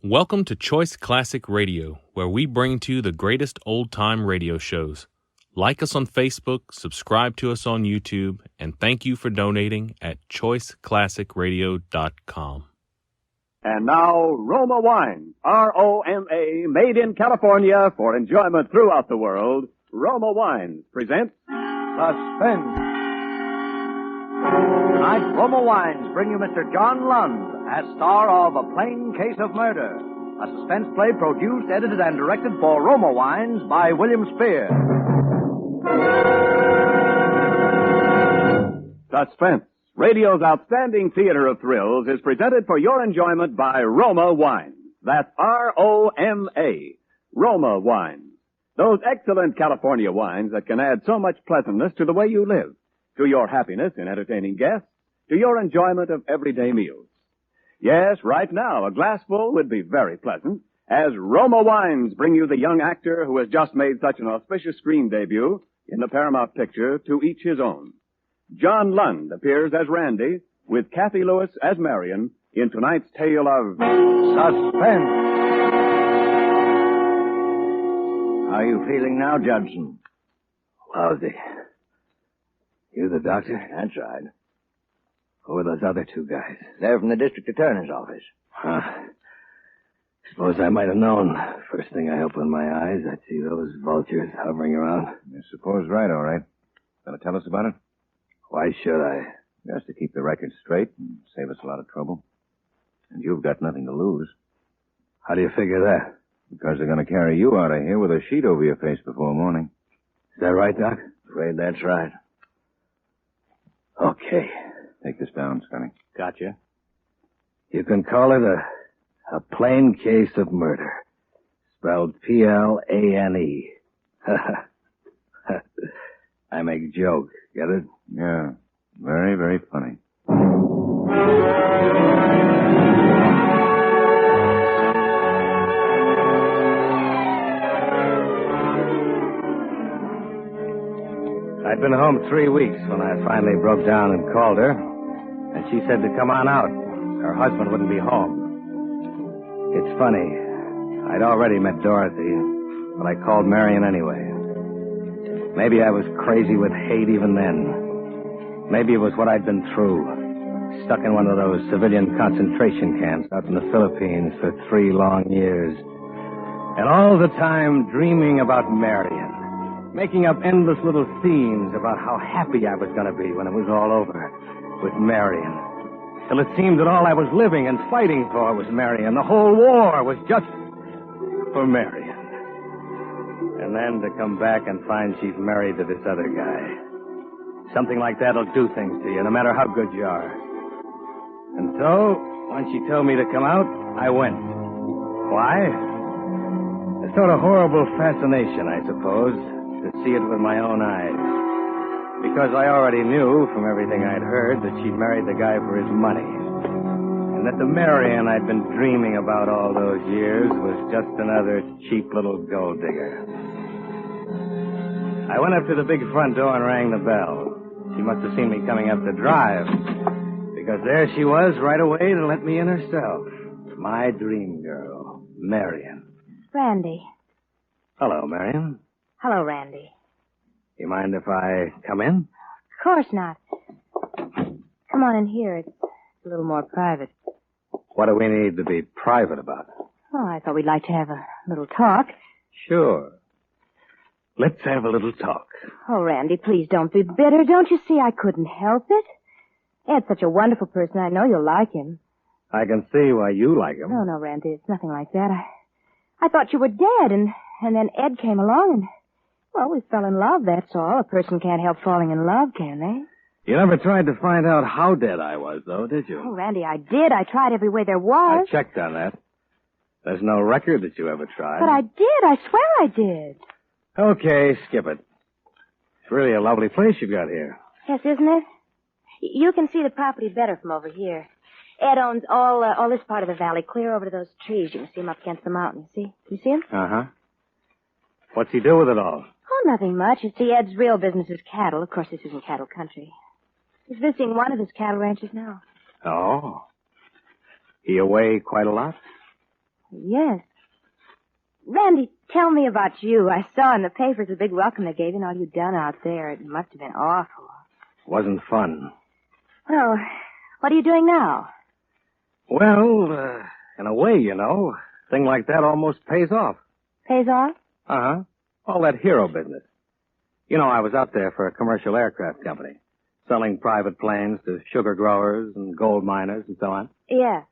Welcome to Choice Classic Radio, where we bring to you the greatest old-time radio shows. Like us on Facebook, subscribe to us on YouTube, and thank you for donating at choiceclassicradio.com. And now, Roma Wines, R-O-M-A, made in California for enjoyment throughout the world. Roma Wines presents Suspense. Tonight, Roma Wines bring you Mr. John Lund as star of A Plain Case of Murder, a suspense play produced, edited, and directed for Roma Wines by William Spear. Suspense, radio's outstanding theater of thrills, is presented for your enjoyment by Roma Wines. That's R-O-M-A, Roma Wines. Those excellent California wines that can add so much pleasantness to the way you live, to your happiness in entertaining guests, to your enjoyment of everyday meals. Yes, right now, a glassful would be very pleasant, as Roma Wines bring you the young actor who has just made such an auspicious screen debut in the Paramount picture, To Each His Own. John Lund appears as Randy, with Kathy Lewis as Marion, in tonight's tale of Suspense. How are you feeling now, Judson? Lousy. You the doctor? That's right. Who are those other two guys? They're from the district attorney's office. Huh. Suppose I might have known. First thing I opened my eyes, I'd see those vultures hovering around. You suppose right, all right. Gonna tell us about it? Why should I? Just to keep the record straight and save us a lot of trouble. And you've got nothing to lose. How do you figure that? Because they're gonna carry you out of here with a sheet over your face before morning. Is that right, Doc? Afraid that's right. Okay. Take this down, Scotty. Gotcha. You can call it a plain case of murder. Spelled P-L-A-N-E. I make joke. Get it? Yeah. Very, very funny. I'd been home 3 weeks when I finally broke down and called her, and she said to come on out. Her husband wouldn't be home. It's funny. I'd already met Dorothy, but I called Marion anyway. Maybe I was crazy with hate even then. Maybe it was what I'd been through. Stuck in one of those civilian concentration camps out in the Philippines for 3 long years. And all the time dreaming about Marion. Making up endless little scenes about how happy I was going to be when it was all over with Marion. Till it seemed that all I was living and fighting for was Marion. The whole war was just for Marion. And then to come back and find she's married to this other guy. Something like that'll do things to you, no matter how good you are. And so, when she told me to come out, I went. Why? A sort of horrible fascination, I suppose, to see it with my own eyes. Because I already knew from everything I'd heard that she'd married the guy for his money. And that the Marion I'd been dreaming about all those years was just another cheap little gold digger. I went up to the big front door and rang the bell. She must have seen me coming up the drive. Because there she was right away to let me in herself. My dream girl, Marion. Randy. Hello, Marion. Hello, Randy. You mind if I come in? Of course not. Come on in here. It's a little more private. What do we need to be private about? Oh, I thought we'd like to have a little talk. Sure. Let's have a little talk. Oh, Randy, please don't be bitter. Don't you see I couldn't help it? Ed's such a wonderful person. I know you'll like him. I can see why you like him. No, Randy, it's nothing like that. I thought you were dead, and then Ed came along, and, well, we fell in love, that's all. A person can't help falling in love, can they? You never tried to find out how dead I was, though, did you? Oh, Randy, I did. I tried every way there was. I checked on that. There's no record that you ever tried. But I did. I swear I did. Okay, skip it. It's really a lovely place you've got here. Yes, isn't it? You can see the property better from over here. Ed owns all this part of the valley, clear over to those trees. You can see him up against the mountain. You see him? Uh-huh. What's he do with it all? Oh, nothing much. You see, Ed's real business is cattle. Of course, this isn't cattle country. He's visiting one of his cattle ranches now. Oh. He away quite a lot? Yes. Randy, tell me about you. I saw in the papers the big welcome they gave you and all you'd done out there. It must have been awful. Wasn't fun. Well, what are you doing now? Well, in a way, you know, a thing like that almost pays off. Pays off? Uh-huh. All that hero business. You know, I was out there for a commercial aircraft company, selling private planes to sugar growers and gold miners and so on. Yeah.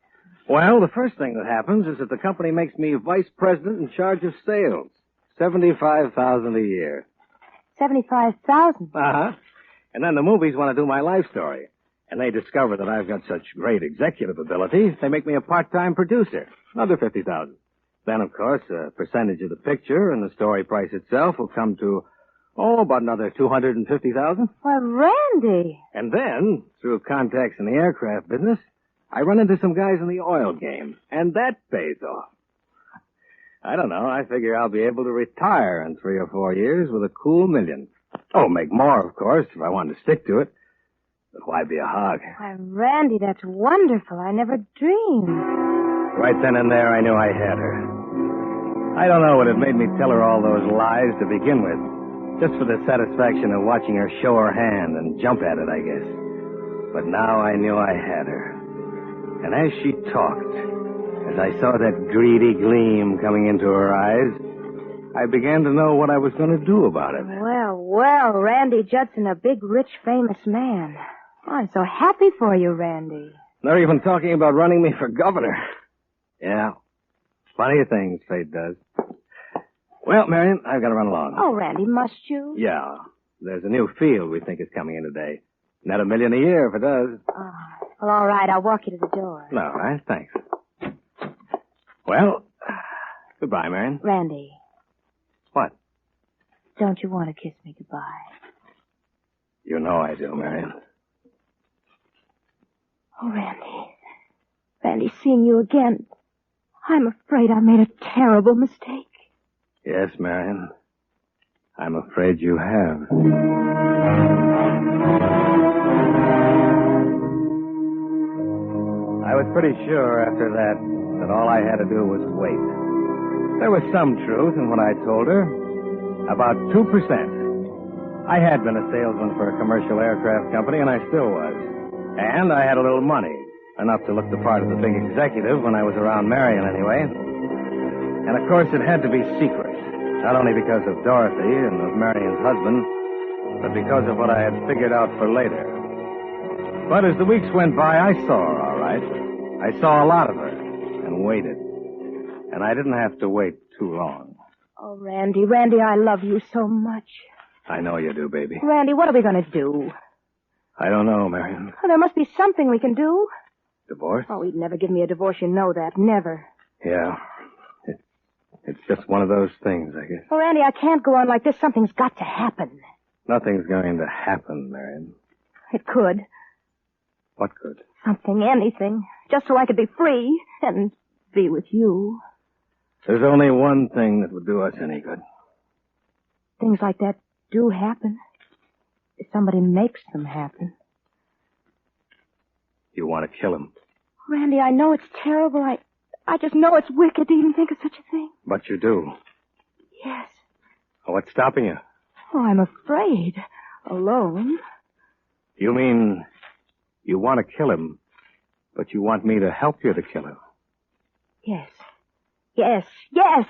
Well, the first thing that happens is that the company makes me vice president in charge of sales. $75,000 a year. $75,000? Uh-huh. And then the movies want to do my life story. And they discover that I've got such great executive ability, they make me a part-time producer. Another $50,000. Then, of course, a percentage of the picture and the story price itself will come to, about another $250,000. Why, Randy. And then, through contacts in the aircraft business, I run into some guys in the oil game, and that pays off. I don't know. I figure I'll be able to retire in 3 or 4 years with a cool $1 million. Oh, make more, of course, if I wanted to stick to it. But why be a hog? Why, Randy, that's wonderful. I never dreamed. Right then and there, I knew I had her. I don't know what had made me tell her all those lies to begin with. Just for the satisfaction of watching her show her hand and jump at it, I guess. But now I knew I had her. And as she talked, as I saw that greedy gleam coming into her eyes, I began to know what I was going to do about it. Well, Randy Judson, a big, rich, famous man. Oh, I'm so happy for you, Randy. Not even talking about running me for governor. Yeah. Funny things fate does. Well, Marion, I've got to run along. Oh, Randy, must you? Yeah. There's a new field we think is coming in today. Net $1 million a year if it does. Oh, well, all right. I'll walk you to the door. All right, thanks. Well, goodbye, Marion. Randy. What? Don't you want to kiss me goodbye? You know I do, Marion. Oh, Randy. Randy, seeing you again, I'm afraid I made a terrible mistake. Yes, Marion. I'm afraid you have. I was pretty sure after that all I had to do was wait. There was some truth in what I told her. About 2%. I had been a salesman for a commercial aircraft company, and I still was. And I had a little money, enough to look the part of the big executive when I was around Marion anyway. And of course it had to be secret, not only because of Dorothy and of Marion's husband, but because of what I had figured out for later. But as the weeks went by, I saw her all right. I saw a lot of her and waited. And I didn't have to wait too long. Oh, Randy, I love you so much. I know you do, baby. Randy, what are we going to do? I don't know, Marion. Oh, there must be something we can do. Divorce? Oh, he'd never give me a divorce, you know that. Never. Yeah. It's just one of those things, I guess. Oh, Randy, I can't go on like this. Something's got to happen. Nothing's going to happen, Marion. It could. What could? Something, anything. Just so I could be free and be with you. There's only one thing that would do us any good. Things like that do happen. If somebody makes them happen. You want to kill him. Randy, I know it's terrible. I just know it's wicked to even think of such a thing. But you do. Yes. What's stopping you? Oh, I'm afraid. Alone. You mean you want to kill him, but you want me to help you to kill him? Yes. Yes. Yes!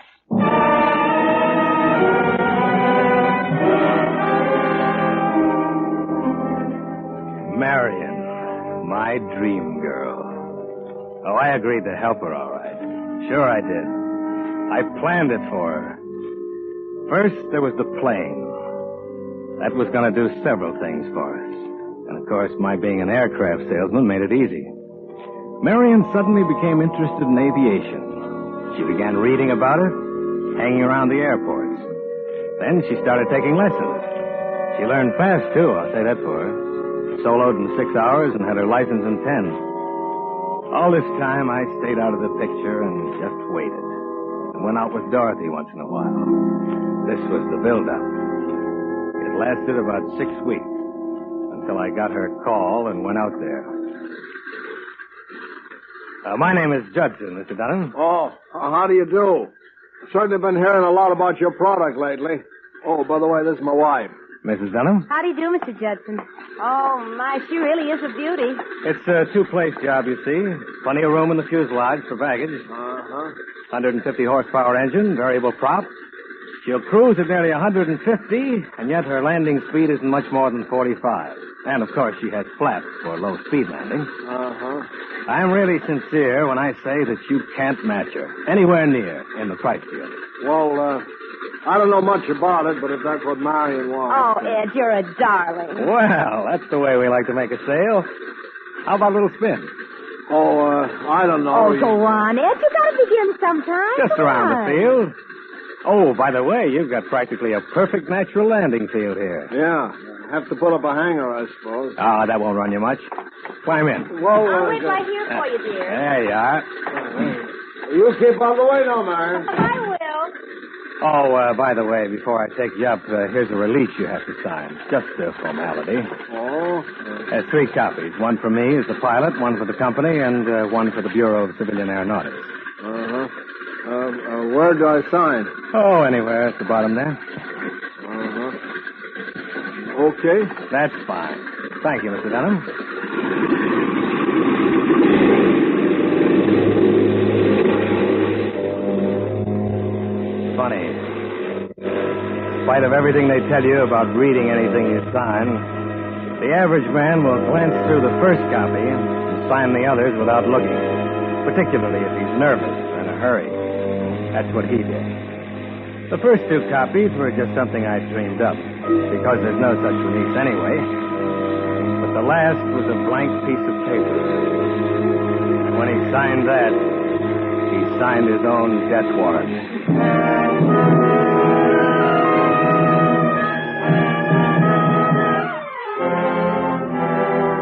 Marion, my dream girl. Oh, I agreed to help her, all right. Sure I did. I planned it for her. First, there was the plane. That was going to do several things for us. And, of course, my being an aircraft salesman made it easy. Marion suddenly became interested in aviation. She began reading about it, hanging around the airports. Then she started taking lessons. She learned fast, too, I'll say that for her. Soloed in 6 hours and had her license in 10. All this time, I stayed out of the picture and just waited. And went out with Dorothy once in a while. This was the build-up. It lasted about 6 weeks until I got her call and went out there. My name is Judson, Mr. Dunham. Oh, how do you do? I've certainly been hearing a lot about your product lately. Oh, by the way, this is my wife. Mrs. Dunham? How do you do, Mr. Judson? Oh, my, she really is a beauty. It's a two-place job, you see. Plenty of room in the fuselage for baggage. Uh-huh. 150 horsepower engine, variable prop. She'll cruise at nearly 150, and yet her landing speed isn't much more than 45. And, of course, she has flaps for low-speed landing. Uh-huh. I'm really sincere when I say that you can't match her anywhere near in the price field. Well, I don't know much about it, but if that's what Marion wants... Oh, Ed, you're a darling. Well, that's the way we like to make a sale. How about a little spin? Oh, I don't know. Oh, go on, Ed. You gotta begin sometime. Just Come around on. the field. Oh, by the way, you've got practically a perfect natural landing field here. Yeah. Have to put up a hangar, I suppose. Ah, that won't run you much. Climb in. Well, I'll wait right here for you, dear. There you are. You keep out of the way now, Marion. I will. Oh, by the way, before I take you up, here's a release you have to sign. Just a formality. Oh? There's 3 copies. One for me as the pilot, one for the company, and one for the Bureau of Civilian Aeronautics. Uh-huh. Where do I sign? Oh, anywhere at the bottom there. Uh-huh. Okay. That's fine. Thank you, Mr. Dunham. Funny. In spite of everything they tell you about reading anything you sign, the average man will glance through the first copy and sign the others without looking, particularly if he's nervous or in a hurry. That's what he did. The first 2 copies were just something I dreamed up, because there's no such release anyway. But the last was a blank piece of paper. And when he signed that, he signed his own death warrant.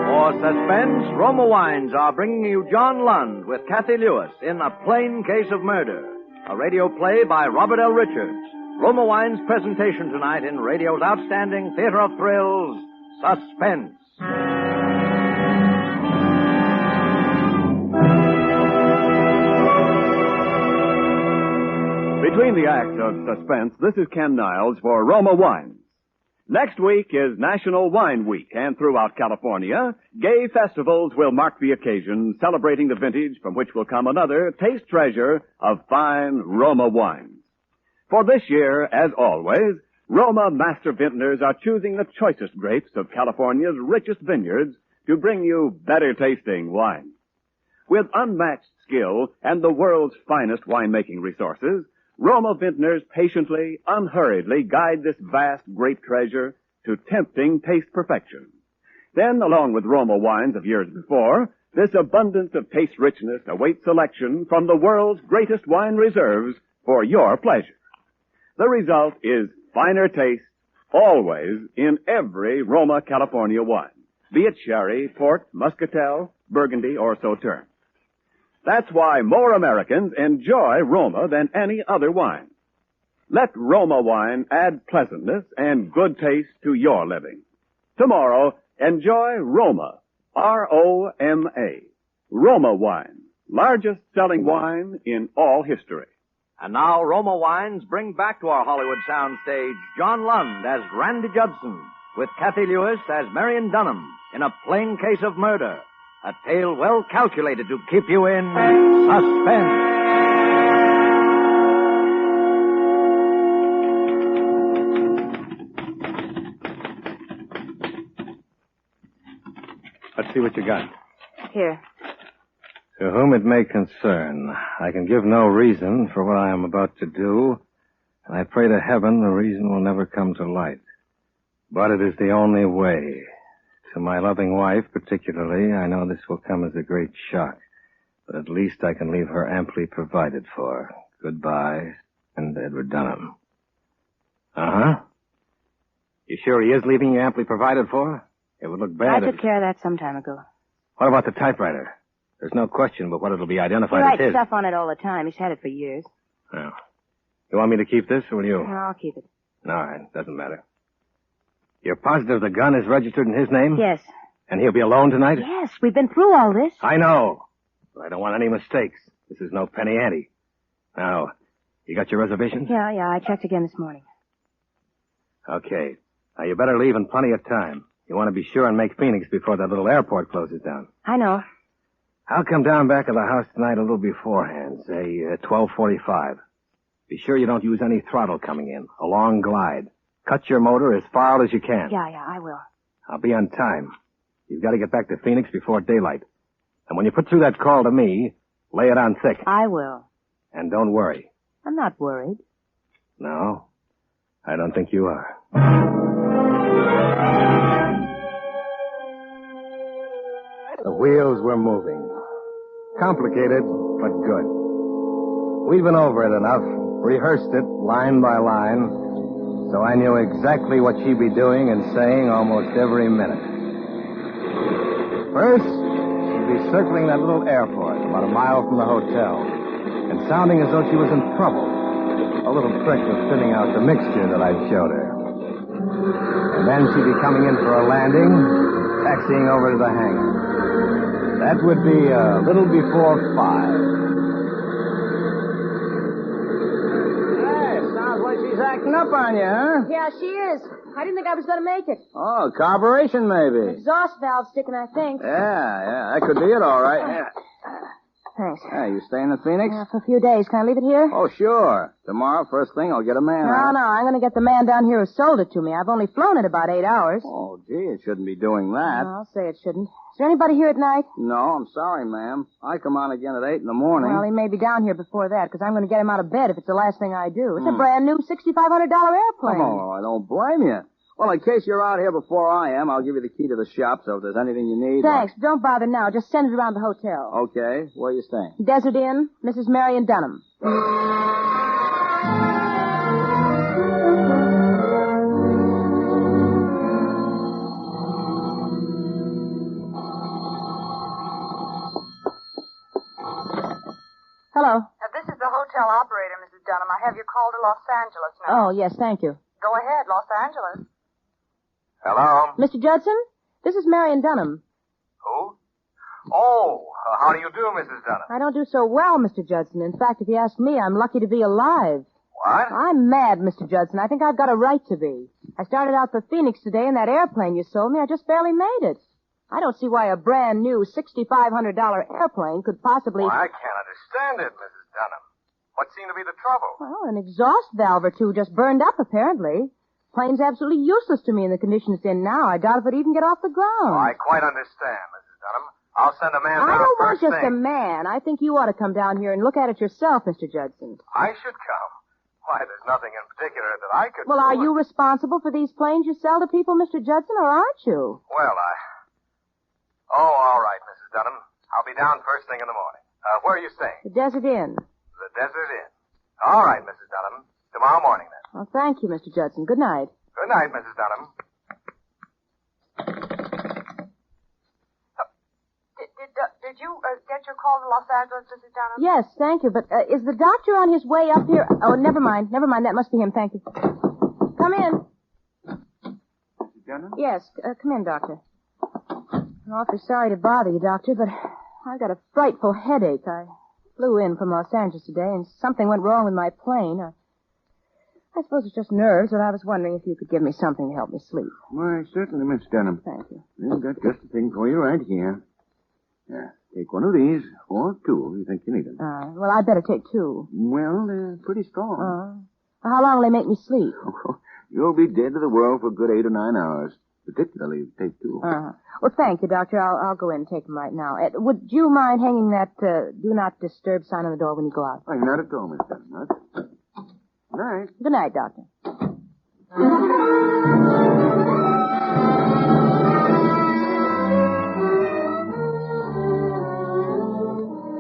For Suspense, Roma Wines are bringing you John Lund with Kathy Lewis in A Plain Case of Murder, a radio play by Robert L. Richards. Roma Wines' presentation tonight in radio's outstanding theater of thrills, Suspense. Between the acts of Suspense, this is Ken Niles for Roma Wines. Next week is National Wine Week, and throughout California, gay festivals will mark the occasion, celebrating the vintage from which will come another taste treasure of fine Roma wines. For this year, as always, Roma master vintners are choosing the choicest grapes of California's richest vineyards to bring you better tasting wine. With unmatched skill and the world's finest winemaking resources, Roma vintners patiently, unhurriedly guide this vast grape treasure to tempting taste perfection. Then, along with Roma wines of years before, this abundance of taste richness awaits selection from the world's greatest wine reserves for your pleasure. The result is finer taste, always, in every Roma California wine, be it sherry, port, muscatel, burgundy, or sauterne. That's why more Americans enjoy Roma than any other wine. Let Roma wine add pleasantness and good taste to your living. Tomorrow, enjoy Roma, R-O-M-A. Roma wine, largest selling wine in all history. And now Roma Wines bring back to our Hollywood soundstage John Lund as Randy Judson, with Kathy Lewis as Marion Dunham in A Plain Case of Murder, a tale well calculated to keep you in suspense. Let's see what you got. Here. To whom it may concern, I can give no reason for what I am about to do, and I pray to heaven the reason will never come to light. But it is the only way. To my loving wife, particularly, I know this will come as a great shock, but at least I can leave her amply provided for. Goodbye, and Edward Dunham. Uh-huh. You sure he is leaving you amply provided for? It would look bad I took care of that some time ago. What about the typewriter? There's no question but what it'll be He identified writes as his. stuff on it all the time. He's had it for years. Oh. You want me to keep this, or will you? No, I'll keep it. All right, doesn't matter. You're positive the gun is registered in his name? Yes. And he'll be alone tonight? Yes, we've been through all this. I know. But I don't want any mistakes. This is no penny ante. Now, you got your reservations? Yeah, I checked again this morning. Okay. Now, you better leave in plenty of time. You want to be sure and make Phoenix before that little airport closes down. I know. I'll come down back of the house tonight a little beforehand, say 12:45. Be sure you don't use any throttle coming in. A long glide. Cut your motor as far out as you can. Yeah, I will. I'll be on time. You've got to get back to Phoenix before daylight. And when you put through that call to me, lay it on thick. I will. And don't worry. I'm not worried. No, I don't think you are. The wheels were moving. Complicated, but good. We'd been over it enough, rehearsed it line by line, so I knew exactly what she'd be doing and saying almost every minute. First, she'd be circling that little airport about a mile from the hotel and sounding as though she was in trouble. A little trick of thinning out the mixture that I'd showed her. And then she'd be coming in for a landing, taxiing over to the hangar. That would be a little before 5. Hey, sounds like she's acting up on you, huh? Yeah, she is. I didn't think I was going to make it. Oh, carburation maybe. Exhaust valve sticking, I think. Yeah, that could be it, all right. Yeah. Thanks. Hey, you staying in Phoenix? For a few days. Can I leave it here? Oh, sure. Tomorrow, first thing, I'll get a man. No, I'm going to get the man down here who sold it to me. I've only flown it about 8 hours. Oh, gee, it shouldn't be doing that. I'll say it shouldn't. Is there anybody here at night? No, I'm sorry, ma'am. I come on again at 8 in the morning. Well, he may be down here before that, because I'm going to get him out of bed if it's the last thing I do. It's a brand new $6,500 airplane. Oh, I don't blame you. Well, in case you're out here before I am, I'll give you the key to the shop, so if there's anything you need... Thanks. Don't bother now. Just send it around the hotel. Okay. Where are you staying? Desert Inn, Mrs. Marion Dunham. Hello. This is the hotel operator, Mrs. Dunham. I have your call to Los Angeles now. Oh, yes, thank you. Go ahead, Los Angeles. Hello? Mr. Judson, this is Marion Dunham. Who? Oh, how do you do, Mrs. Dunham? I don't do so well, Mr. Judson. In fact, if you ask me, I'm lucky to be alive. What? I'm mad, Mr. Judson. I think I've got a right to be. I started out for Phoenix today in that airplane you sold me. I just barely made it. I don't see why a brand new $6,500 airplane could possibly... Well, I can't understand it, Mrs. Dunham. What seemed to be the trouble? Well, an exhaust valve or two just burned up, apparently. Plane's absolutely useless to me in the condition it's in now. I doubt if it'd even get off the ground. Oh, I quite understand, Mrs. Dunham. I'll send a man down I don't want first just thing. a man. I think you ought to come down here and look at it yourself, Mr. Judson. I should come. Why, there's nothing in particular that I could Well, do. are you responsible for these planes you sell to people, Mr. Judson, or aren't you? Well, Oh, all right, Mrs. Dunham. I'll be down first thing in the morning. Where are you staying? The Desert Inn. The Desert Inn. All right, Mrs. Dunham. Tomorrow morning, then. Well, thank you, Mr. Judson. Good night. Good night, Mrs. Dunham. Did you get your call to Los Angeles, Mrs. Dunham? Yes, thank you. But is the doctor on his way up here? Oh, never mind. Never mind. That must be him. Thank you. Come in. Mrs. Dunham? Yes, come in, doctor. I'm awfully sorry to bother you, doctor, but I've got a frightful headache. I flew in from Los Angeles today, and something went wrong with my plane. I suppose it's just nerves, but I was wondering if you could give me something to help me sleep. Why, certainly, Miss Dunham. Thank you. We've got just the thing for you right here. Yeah, take one of these, or two, if you think you need them. Well, I'd better take two. Well, they're pretty strong. How long will they make me sleep? You'll be dead to the world for a good 8 or 9 hours, particularly if you take two. Well, thank you, doctor. I'll go in and take them right now. Would you mind hanging that do not disturb sign on the door when you go out? Oh, not at all, Miss Dunham. Not. Good night. Good night, doctor.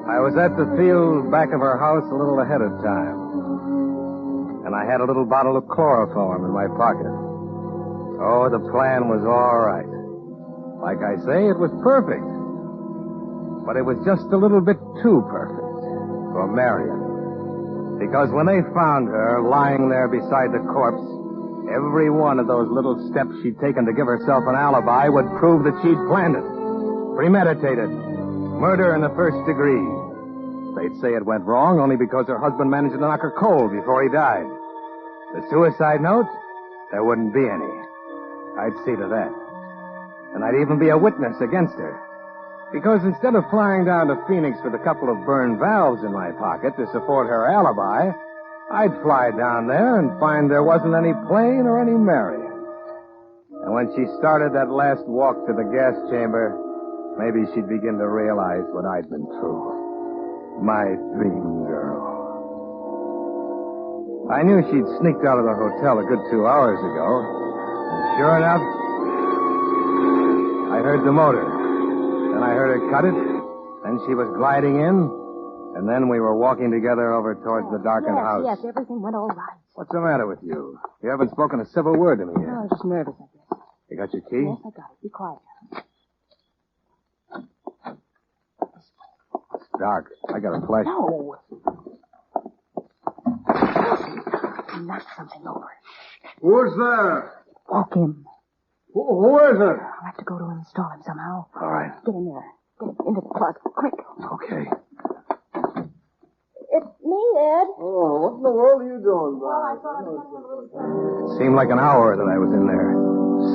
I was at the field back of our house a little ahead of time. And I had a little bottle of chloroform in my pocket. Oh, the plan was all right. Like I say, it was perfect. But it was just a little bit too perfect for Marion. Because when they found her lying there beside the corpse, every one of those little steps she'd taken to give herself an alibi would prove that she'd planned it, premeditated, Murder in the first degree. They'd say it went wrong only because her husband managed to knock her cold before he died. The suicide note? There wouldn't be any. I'd see to that. And I'd even be a witness against her. Because instead of flying down to Phoenix with a couple of burned valves in my pocket to support her alibi, I'd fly down there and find there wasn't any plane or any Marion. And when she started that last walk to the gas chamber, maybe she'd begin to realize what I'd been through. My dream girl. I knew she'd sneaked out of the hotel a good 2 hours ago. And sure enough, I heard the motor. Then I heard her cut it. Then she was gliding in. And then we were walking together over towards the darkened house. Yes, everything went all right. What's the matter with you? You haven't spoken a civil word to me yet. I was just nervous, I guess. You got your key? Yes, I got it. Be quiet. It's dark. I got a flash. No. Knock something over. Who's there? Walk him. Who is it? I'll have to go to him and install him somehow. All right. Get in there. Get him into the closet. Quick. Okay. It's me, Ed. Oh, what in the world are you doing, Well, I Bob? thought It seemed like an hour that I was in there,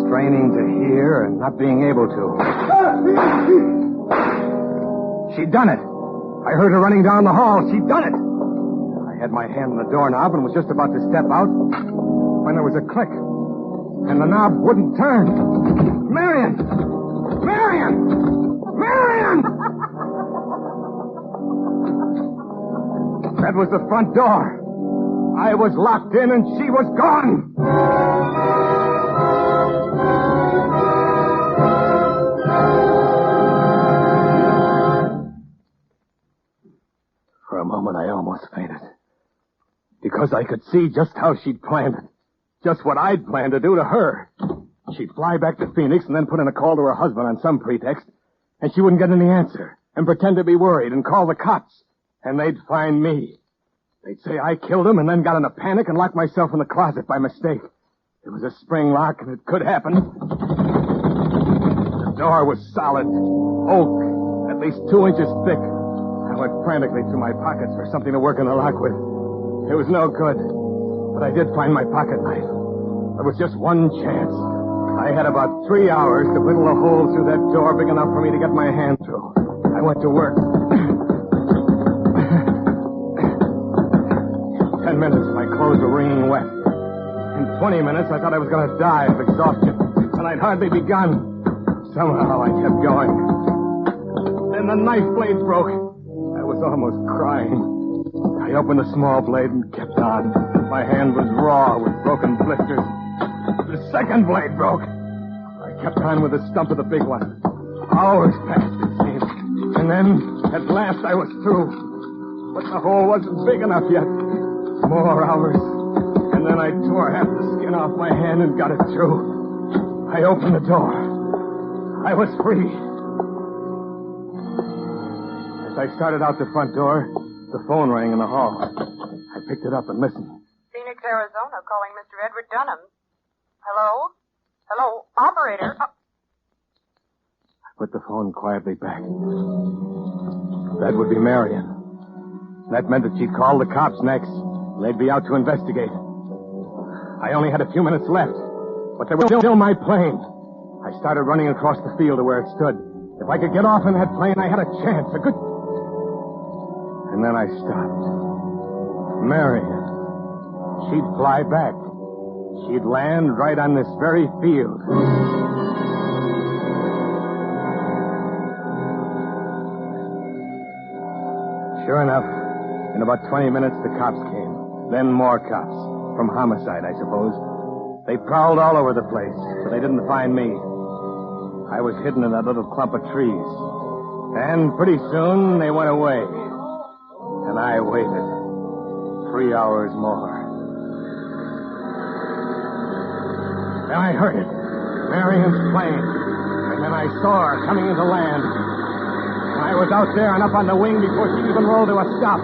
straining to hear and not being able to. She'd done it. I heard her running down the hall. She'd done it. I had my hand on the doorknob and was just about to step out when there was a click, and the knob wouldn't turn. Marion! Marion! Marion! That was the front door. I was locked in and she was gone. For a moment, I almost fainted. Because I could see just how she'd planned it. Just what I'd planned to do to her. She'd fly back to Phoenix and then put in a call to her husband on some pretext, and she wouldn't get any answer, and pretend to be worried and call the cops. And they'd find me. They'd say I killed him and then got in a panic and locked myself in the closet by mistake. It was a spring lock, and it could happen. The door was solid. Oak, at least 2 inches thick. I went frantically through my pockets for something to work in the lock with. It was no good. But I did find my pocket knife. There was just one chance. I had about 3 hours to whittle a hole through that door big enough for me to get my hand through. I went to work. 10 minutes, my clothes were wringing wet. In 20 minutes, I thought I was going to die of exhaustion. And I'd hardly begun. Somehow, I kept going. Then the knife blade broke. I was almost crying. I opened the small blade and kept on. My hand was raw with broken blisters. The second blade broke. I kept on with the stump of the big one. Hours passed, it seemed. And then, at last, I was through. But the hole wasn't big enough yet. More hours. And then I tore half the skin off my hand and got it through. I opened the door. I was free. As I started out the front door, the phone rang in the hall. I picked it up and listened. Phoenix, Arizona, calling Mr. Edward Dunham. Hello? Hello? Operator? I put the phone quietly back. That would be Marion. That meant that she'd call the cops next. They'd be out to investigate. I only had a few minutes left, but there was still my plane. I started running across the field to where it stood. If I could get off in that plane, I had a chance, a good... And then I stopped. Marion. She'd fly back. She'd land right on this very field. Sure enough, in about 20 minutes, the cops came. Then more cops. From homicide, I suppose. They prowled all over the place, but they didn't find me. I was hidden in that little clump of trees. And pretty soon, they went away. And I waited. 3 hours more. Then I heard it. Marion's plane. And then I saw her coming into land. And I was out there and up on the wing before she even rolled to a stop.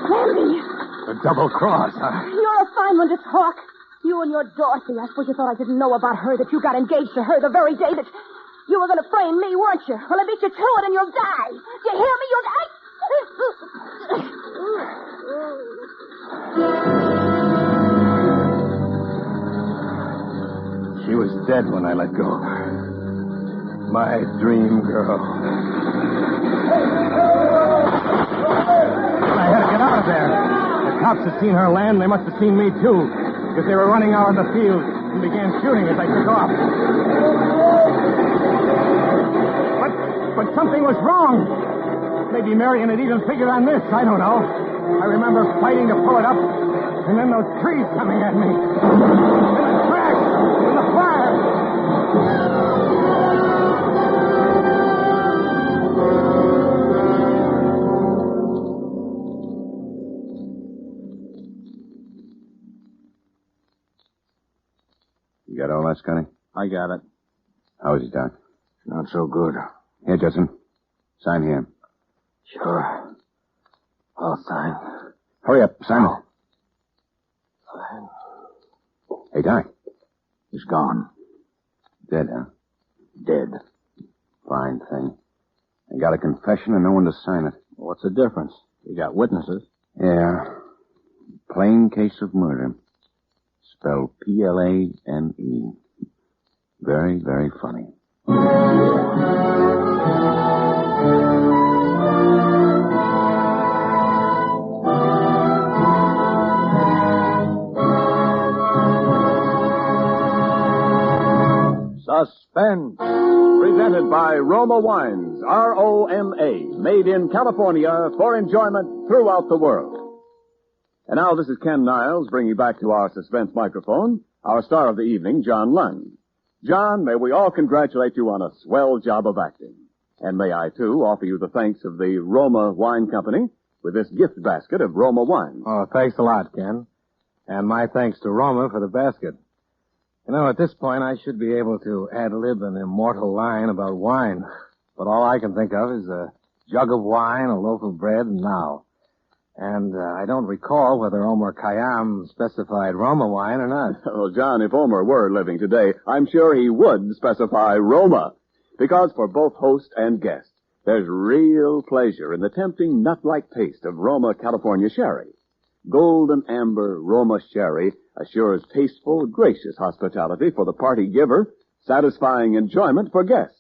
Randy! The double cross, huh? You're a fine one to talk. You and your Dorothy. I suppose you thought I didn't know about her, that you got engaged to her the very day that... You were going to frame me, weren't you? Well, I beat you to it, and you'll die. Do you hear me? You'll die. She was dead when I let go of her. My dream girl. I had to get out of there. The cops had seen her land. They must have seen me, too. Because they were running out on the field and began shooting as I took off. But something was wrong. Maybe Marion had even figured on this. I don't know. I remember fighting to pull it up, and then those trees coming at me. And the crash, and the fire. You got all that, Scotty? I got it. How is he, Doc? Not so good. Here, Judson. Sign here. Sure. I'll sign. Hurry up, sign it. Sign. Hey, Doc. He's gone. Dead, huh? Dead. Fine thing. I got a confession and no one to sign it. What's the difference? You got witnesses. Yeah. Plain case of murder. Spelled Plane. Very, very funny. Suspense, presented by Roma Wines, R-O-M-A, made in California for enjoyment throughout the world. And now this is Ken Niles bringing you back to our Suspense microphone, our star of the evening, John Lund. John, may we all congratulate you on a swell job of acting. And may I, too, offer you the thanks of the Roma Wine Company with this gift basket of Roma wine. Oh, thanks a lot, Ken. And my thanks to Roma for the basket. You know, at this point, I should be able to ad-lib an immortal line about wine. But all I can think of is a jug of wine, a loaf of bread, and now. And I don't recall whether Omar Khayyam specified Roma wine or not. Well, John, if Omar were living today, I'm sure he would specify Roma. Because for both host and guest, there's real pleasure in the tempting nut-like taste of Roma California sherry. Golden amber Roma sherry assures tasteful, gracious hospitality for the party giver, satisfying enjoyment for guests.